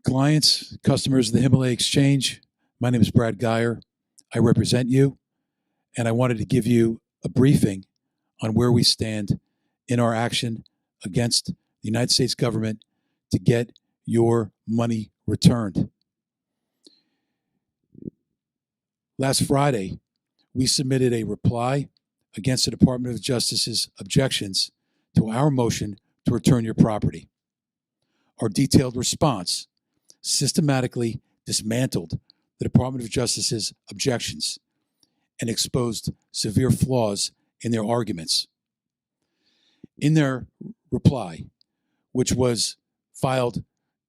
Clients, customers of the Himalay Exchange, my name is Brad Geyer. I represent you, and I wanted to give you a briefing on where we stand in our action against the United States government to get your money returned. Last Friday, we submitted a reply against the Department of Justice's objections to our motion to return your property. Our detailed response systematically dismantled the Department of Justice's objections and exposed severe flaws in their arguments. In their reply, which was filed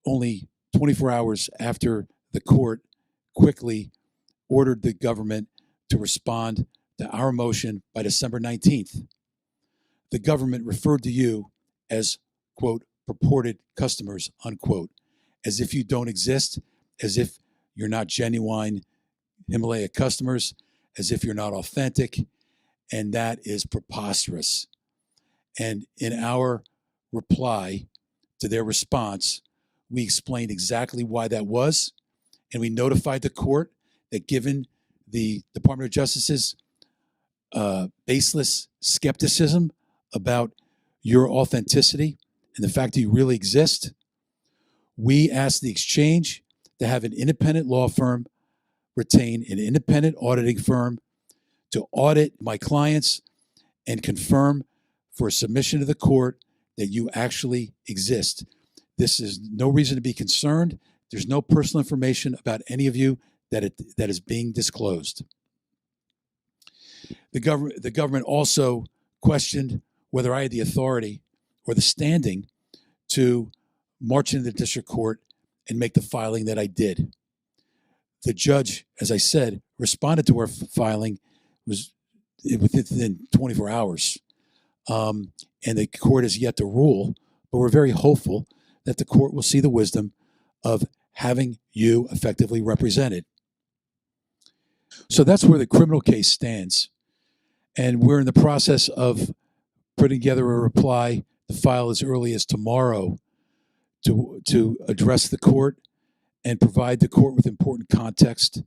only 24 hours after the court quickly ordered the government to respond to our motion by December 19th, the government referred to you as, quote, purported customers, unquote, as if you don't exist, as if you're not genuine Himalaya customers, as if you're not authentic, and that is preposterous. And in our reply to their response, we explained exactly why that was, and we notified the court that given the Department of Justice's baseless skepticism about your authenticity and the fact that you really exist, we asked the exchange to have an independent law firm retain an independent auditing firm to audit my clients and confirm for submission to the court that you actually exist. This is no reason to be concerned. There's no personal information about any of you that is being disclosed. The government also questioned whether I had the authority or the standing to march into the district court and make the filing that I did. The judge, as I said, responded to our filing within 24 hours. And the court has yet to rule, but we're very hopeful that the court will see the wisdom of having you effectively represented. So that's where the criminal case stands. And we're in the process of putting together a reply to file as early as tomorrow to address the court and provide the court with important context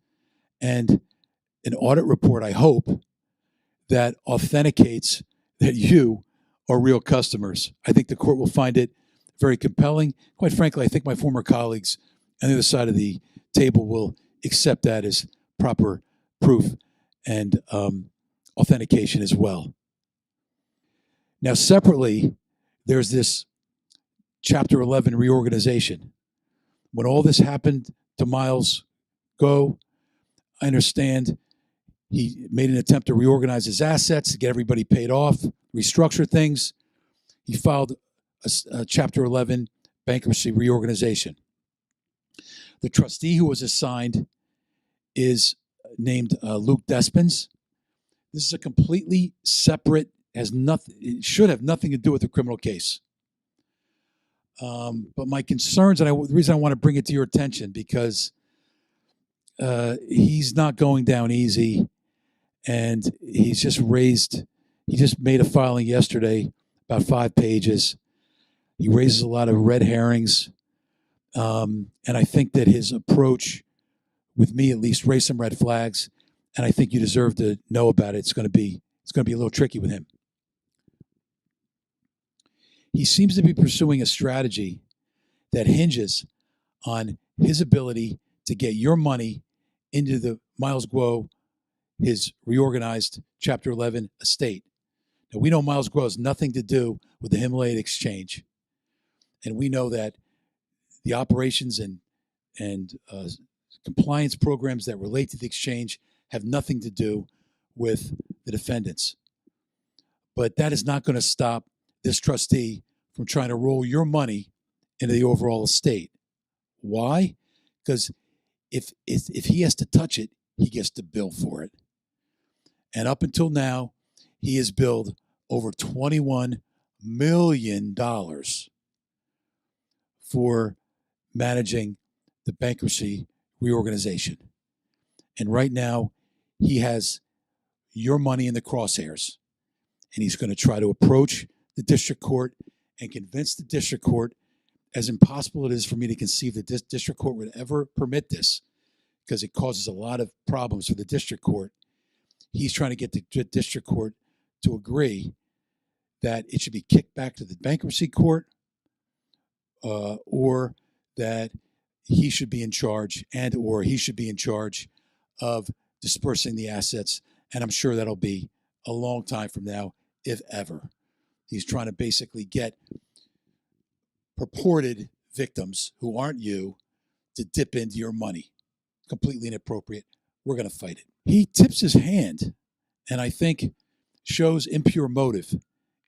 and an audit report, I hope, that authenticates that you are real customers. I think the court will find it very compelling. Quite frankly, I think my former colleagues on the other side of the table will accept that as proper proof and authentication as well. Now, separately, there's this Chapter 11 reorganization. When all this happened to Miles Go, I understand he made an attempt to reorganize his assets, to get everybody paid off, restructure things. He filed a Chapter 11 bankruptcy reorganization. The trustee who was assigned is named Luke Despens. This is a completely separate, it should have nothing to do with the criminal case. But my concerns, and the reason I want to bring it to your attention, because he's not going down easy, and he just made a filing yesterday, about 5 pages. He raises a lot of red herrings, and I think that his approach, with me at least, raised some red flags, and I think you deserve to know about it. It's going to be a little tricky with him. He seems to be pursuing a strategy that hinges on his ability to get your money into the Miles Guo, his reorganized Chapter 11 estate. Now, we know Miles Guo has nothing to do with the Himalay Exchange. And we know that the operations and compliance programs that relate to the exchange have nothing to do with the defendants. But that is not going to stop this trustee from trying to roll your money into the overall estate. Why? Because if he has to touch it, he gets to bill for it. And up until now, he has billed over $21 million for managing the bankruptcy reorganization. And right now, he has your money in the crosshairs. And he's going to try to approach the district court and convince the district court as impossible it is for me to conceive that this district court would ever permit this, because it causes a lot of problems for the district court, he's trying to get the district court to agree that it should be kicked back to the bankruptcy court, or that he should be in charge, or he should be in charge of dispersing the assets. And I'm sure that'll be a long time from now, if ever. He's trying to basically get purported victims who aren't you to dip into your money. Completely inappropriate. We're going to fight it. He tips his hand, and I think shows impure motive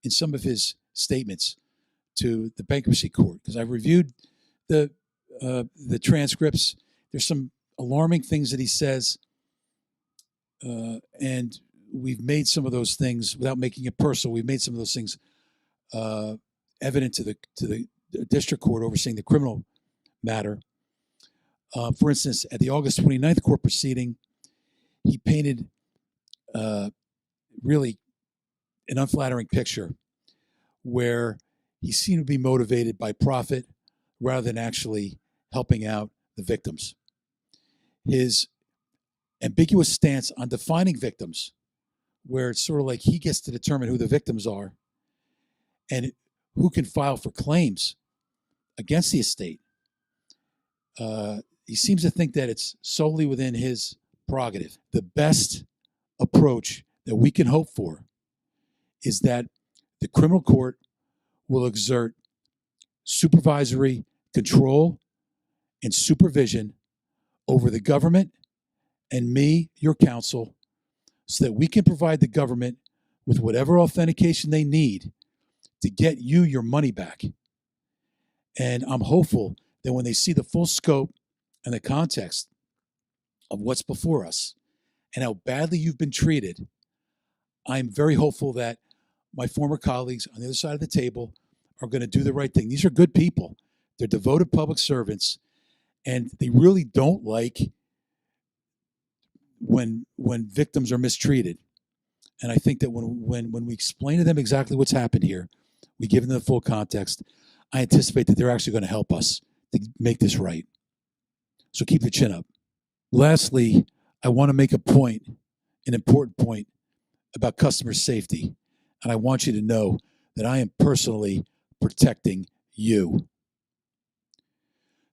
in some of his statements to the bankruptcy court, because I've reviewed the transcripts. There's some alarming things that he says, and we've made some of those things, without making it personal, we've made some of those things evident to the district court overseeing the criminal matter. For instance, at the August 29th court proceeding, he painted really an unflattering picture where he seemed to be motivated by profit rather than actually helping out the victims. His ambiguous stance on defining victims, where it's sort of like he gets to determine who the victims are and who can file for claims against the estate. He seems to think that it's solely within his prerogative. The best approach that we can hope for is that the criminal court will exert supervisory control and supervision over the government and me, your counsel, so that we can provide the government with whatever authentication they need to get you your money back. And I'm hopeful that when they see the full scope and the context of what's before us and how badly you've been treated, I'm very hopeful that my former colleagues on the other side of the table are going to do the right thing. These are good people. They're devoted public servants, and they really don't like when victims are mistreated. And I think that when we explain to them exactly what's happened here, we give them the full context, I anticipate that they're actually going to help us to make this right. So keep your chin up. Lastly, I want to make a point, an important point about customer safety. And I want you to know that I am personally protecting you.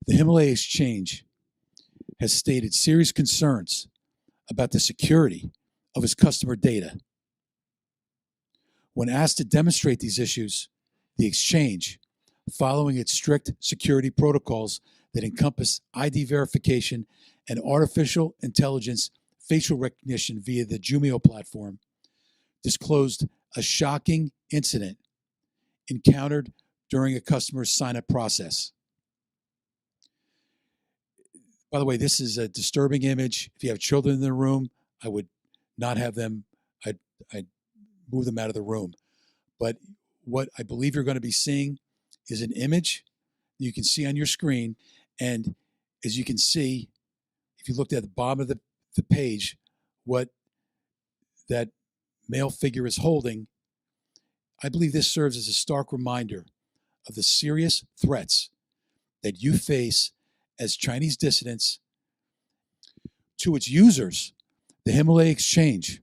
The Himalay Exchange has stated serious concerns about the security of its customer data. When asked to demonstrate these issues, the exchange, following its strict security protocols that encompass ID verification and artificial intelligence facial recognition via the Jumio platform, disclosed a shocking incident encountered during a customer's sign-up process. By the way, this is a disturbing image. If you have children in the room, I would not have them. I'd move them out of the room. But what I believe you're going to be seeing is an image you can see on your screen. And as you can see, if you looked at the bottom of the page, what that male figure is holding, I believe this serves as a stark reminder of the serious threats that you face as Chinese dissidents to its users. The Himalay Exchange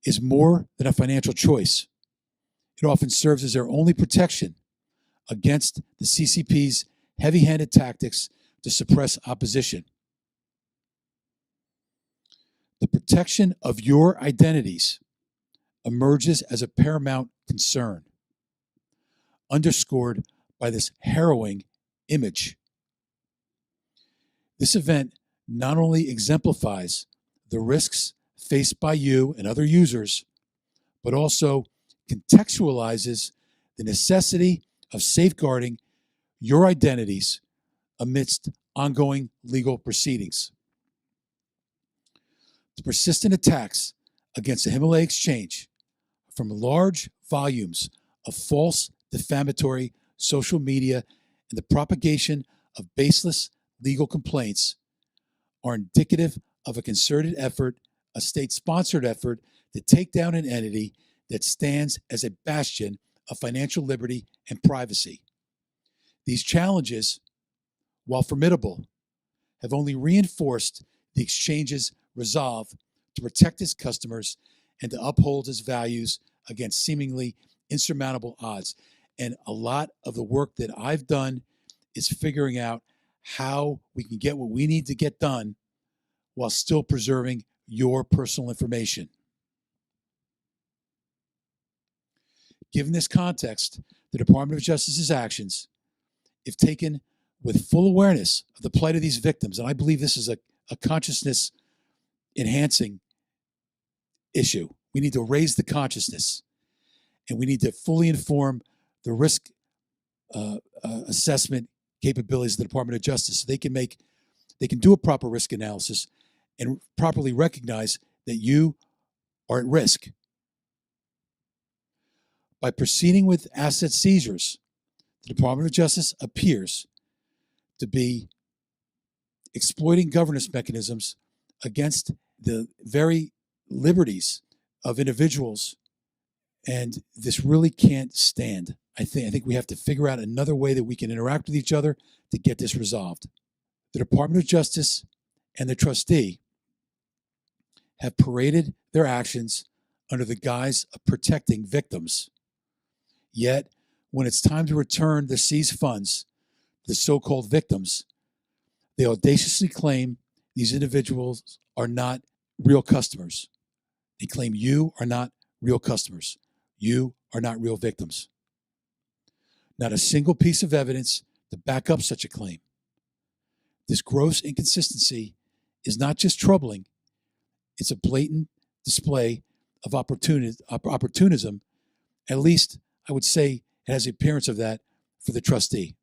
is more than a financial choice. It often serves as their only protection against the CCP's heavy-handed tactics to suppress opposition. The protection of your identities emerges as a paramount concern, underscored by this harrowing image. This event not only exemplifies the risks faced by you and other users, but also contextualizes the necessity of safeguarding your identities amidst ongoing legal proceedings. The persistent attacks against the Himalay Exchange from large volumes of false, defamatory social media and the propagation of baseless legal complaints are indicative of a concerted effort, a state-sponsored effort to take down an entity that stands as a bastion of financial liberty and privacy. These challenges, while formidable, have only reinforced the exchange's resolve to protect its customers and to uphold its values against seemingly insurmountable odds. And a lot of the work that I've done is figuring out how we can get what we need to get done while still preserving your personal information. Given this context, the Department of Justice's actions, if taken with full awareness of the plight of these victims, and I believe this is a consciousness enhancing issue. We need to raise the consciousness, and we need to fully inform the risk assessment capabilities of the Department of Justice so they can do a proper risk analysis and properly recognize that you are at risk. By proceeding with asset seizures, the Department of Justice appears to be exploiting governance mechanisms against the very liberties of individuals, and this really can't stand. I think we have to figure out another way that we can interact with each other to get this resolved. The Department of Justice and the trustee have paraded their actions under the guise of protecting victims. Yet, when it's time to return the seized funds to the so-called victims, they audaciously claim these individuals are not real customers. They claim you are not real customers. You are not real victims. Not a single piece of evidence to back up such a claim. This gross inconsistency is not just troubling, it's a blatant display of opportunism. At least I would say it has the appearance of that for the trustee.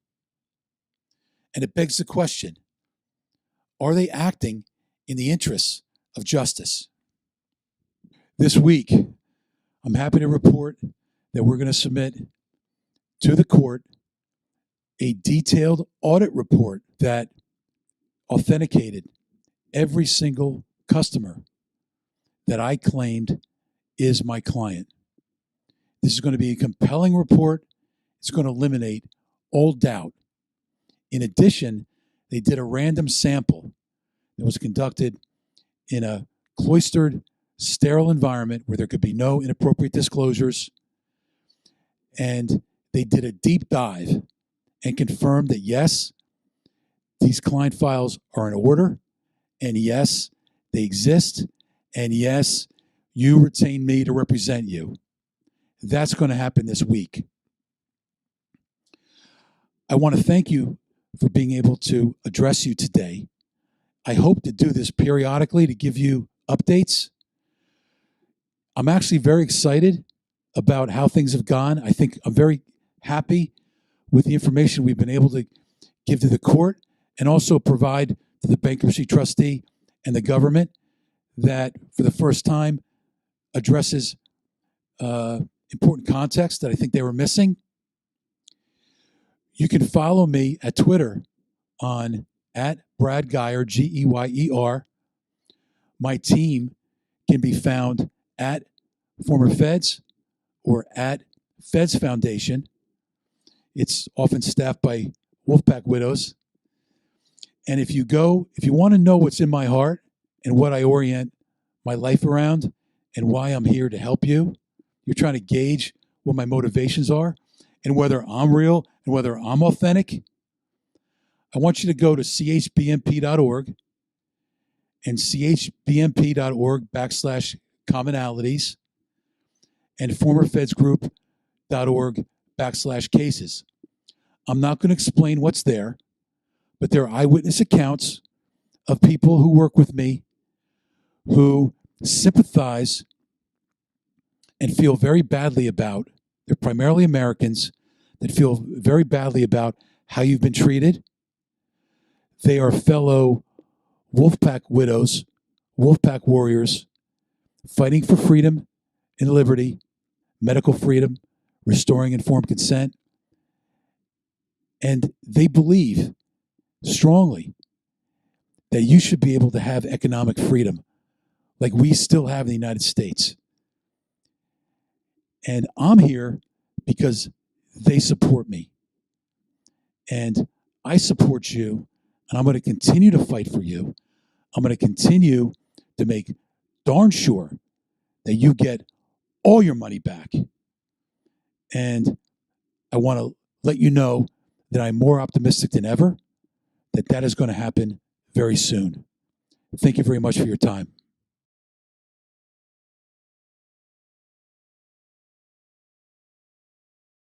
And it begs the question, are they acting in the interests of justice? This week, I'm happy to report that we're going to submit to the court a detailed audit report that authenticated every single customer that I claimed is my client. This is going to be a compelling report. It's going to eliminate all doubt. In addition, they did a random sample that was conducted in a cloistered, sterile environment where there could be no inappropriate disclosures. And they did a deep dive and confirmed that, yes, these client files are in order, and yes, they exist, and yes, you retain me to represent you. That's going to happen this week. I want to thank you for being able to address you today. I hope to do this periodically to give you updates. I'm actually very excited about how things have gone. I think I'm very happy with the information we've been able to give to the court and also provide to the bankruptcy trustee and the government that for the first time addresses important context that I think they were missing. You can follow me at Twitter on @BradGeyer, Geyer. My team can be found at Former Feds or at Feds Foundation. It's often staffed by Wolfpack widows. And if you want to know what's in my heart and what I orient my life around and why I'm here to help you, you're trying to gauge what my motivations are and whether I'm real and whether I'm authentic, I want you to go to chbmp.org and chbmp.org/commonalities and formerfedsgroup.org/cases. I'm not going to explain what's there, but there are eyewitness accounts of people who work with me who sympathize and feel very badly about, they're primarily Americans that feel very badly about how you've been treated. They are fellow Wolfpack widows, Wolfpack warriors, fighting for freedom and liberty, medical freedom, restoring informed consent. And they believe strongly that you should be able to have economic freedom like we still have in the United States. And I'm here because they support me. And I support you, and I'm going to continue to fight for you. I'm going to continue to make darn sure that you get all your money back. And I want to let you know that I'm more optimistic than ever that that is going to happen very soon. Thank you very much for your time.